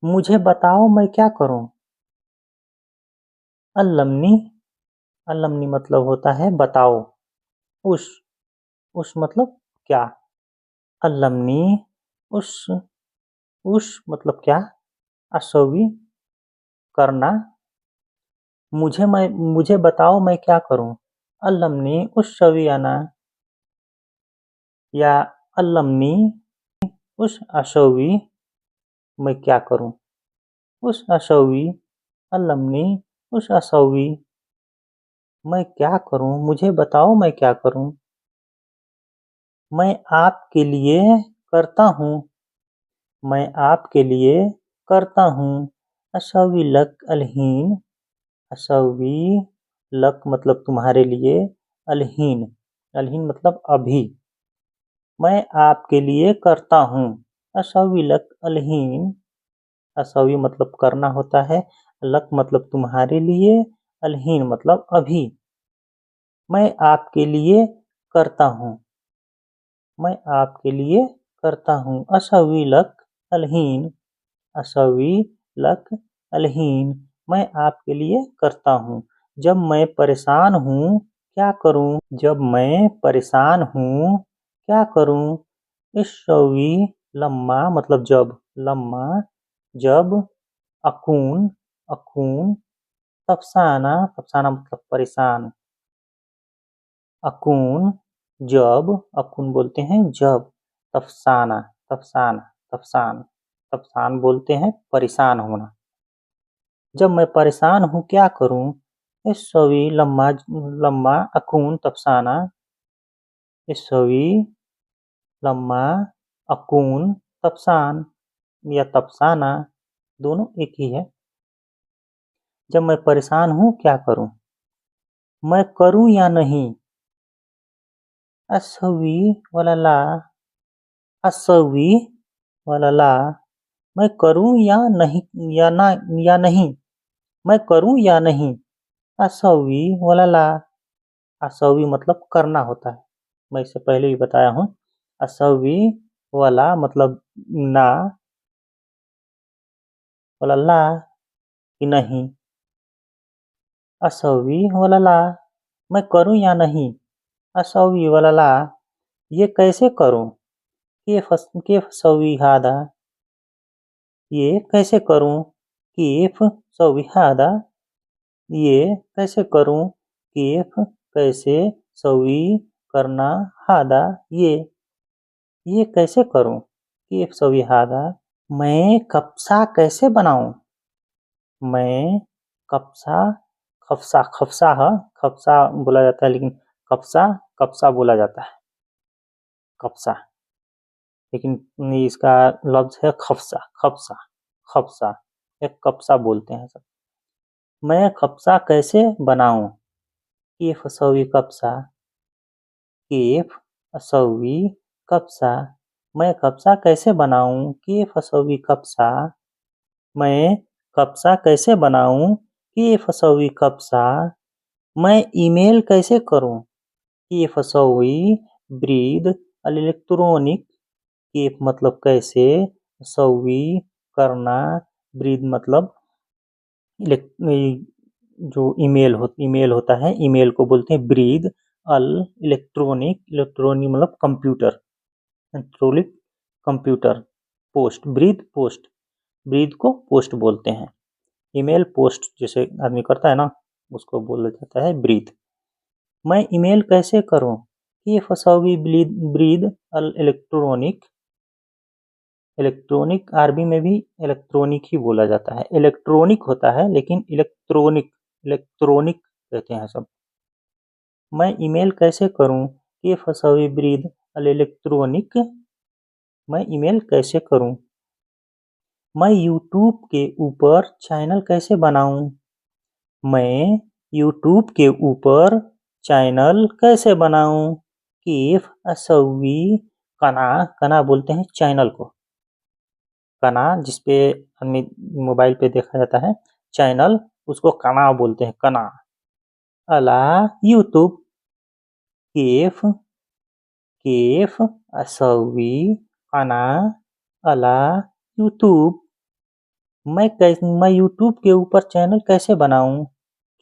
मुझे बताओ मैं क्या करूं। अल्लमनी। अल्लमनी मतलब होता है बताओ। उस उस मतलब क्या। अल्लमनी। उस मतलब क्या। असवी करना। मुझे बताओ मैं क्या करूं। अल्लमनी उस शवियाना। या अल्लमनी उस अशवी मैं क्या करूं। उस अशवी। अल्लमनी उस अशवी मैं क्या करूं। मुझे बताओ मैं क्या करूं। मैं आपके लिए करता हूँ। मैं आपके लिए करता हूँ। अशवी लक अलहीन। अशवी लक मतलब तुम्हारे लिए। अलहीन। अलहीन मतलब अभी। मैं आपके लिए करता हूँ। अशवी लक अलहीन। अशवी मतलब करना होता है। लक मतलब तुम्हारे लिए। अलहीन मतलब अभी। मैं आपके लिए करता हूँ। मैं आपके लिए करता हूँ। अशवी लक अलहीन। अशवी लक अलहीन मैं आपके लिए करता हूँ। जब मैं परेशान हूँ क्या करूँ। जब मैं परेशान हूँ क्या करूँ। इशवी लम्मा मतलब जब। लम्मा जब। अकून अकून तफसाना। तफसाना मतलब परेशान। अकून जब। अकून बोलते हैं जब। तफसाना तफसाना तफसान। तफसान बोलते हैं परेशान होना। जब मैं परेशान हूँ क्या करूँ। इस्सवी लम्मा लम्मा अकून तफसाना। इस्सवी लम्मा अकून तफसान या तफसाना दोनों एक ही है। जब मैं परेशान हूँ क्या करूँ। मैं करूँ या नहीं। असवी वलला। असवी वलला मैं करूँ या नहीं। या ना या नहीं। मैं करूँ या नहीं। असवी वलला। असवी मतलब करना होता है। मैं इससे पहले ही बताया हूँ। असवी वाला मतलब ना। वलला कि नहीं। असवी वलला मैं करूँ या नहीं। असवी वलला ये कैसे करूँ। केफ सवी हादा ये कैसे करूँ। केफ सवी हादा ये कैसे करूँ। केफ कैसे सवी करना। हादा ये कैसे करूँ। केफ सवी हादा मैं कप्सा कैसे बनाऊँ। मैं कप्सा खफसा खफसा है। खफसा बोला जाता है लेकिन कप्सा कप्सा बोला जाता है। कप्सा लेकिन इसका लफ्ज है खफसा खफसा खफसा। एक कप्सा बोलते हैं सब। मैं कप्सा कैसे बनाऊं। केफ सवी कप्सा। केफ सवी कप्सा मैं कप्सा कैसे बनाऊं। केफ सवी कप्सा मैं कप्सा कैसे बनाऊं। केफ सवी कप्सा मैं ईमेल कैसे करूं। केफ सवी ब्रीद इलेक्ट्रॉनिक। केफ मतलब कैसे। सवी करना। ब्रीद मतलब जो ईमेल होता है ईमेल को बोलते हैं ब्रीद। अल इलेक्ट्रॉनिक। इलेक्ट्रॉनिक मतलब computer. Electronic computer. Post breathe post. Breathe को पोस्ट बोलते हैं। ईमेल पोस्ट जैसे आदमी करता है ना उसको बोला जाता है ब्रीद। मैं ईमेल कैसे करूं। ये फसवी ब्रीद अल इलेक्ट्रॉनिक। इलेक्ट्रॉनिक अरबी में भी इलेक्ट्रॉनिक ही बोला जाता है। इलेक्ट्रॉनिक होता है लेकिन इलेक्ट्रॉनिक इलेक्ट्रॉनिक कहते हैं सब। मैं ईमेल कैसे करूं। ये फसवी ब्रीद अल इलेक्ट्रॉनिक मैं ईमेल कैसे करूं। मैं यूट्यूब के ऊपर चैनल कैसे बनाऊं। मैं यूट्यूब के ऊपर चैनल कैसे बनाऊं। कीफ असवी कना। कना बोलते हैं चैनल को। कना जिसपे मोबाइल पे देखा जाता है चैनल उसको कना बोलते हैं कना। अला यूट्यूब। केफ केफ असवी कना अला यूट्यूब मैं यूट्यूब के ऊपर चैनल कैसे बनाऊं?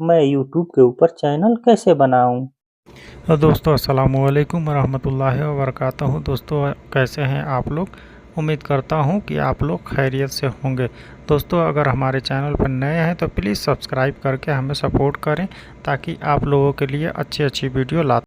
मैं यूट्यूब के ऊपर चैनल कैसे बनाऊं? तो दोस्तों अस्सलामुअलैकुम वरहमतुल्लाहि वबरकातुहू। दोस्तों कैसे हैं आप लोग? उम्मीद करता हूं कि आप लोग खैरियत से होंगे। दोस्तों अगर हमारे चैनल पर नए हैं तो प्लीज़ सब्सक्राइब करके हमें सपोर्ट करें ताकि आप लोगों के लिए अच्छी अच्छी वीडियो ला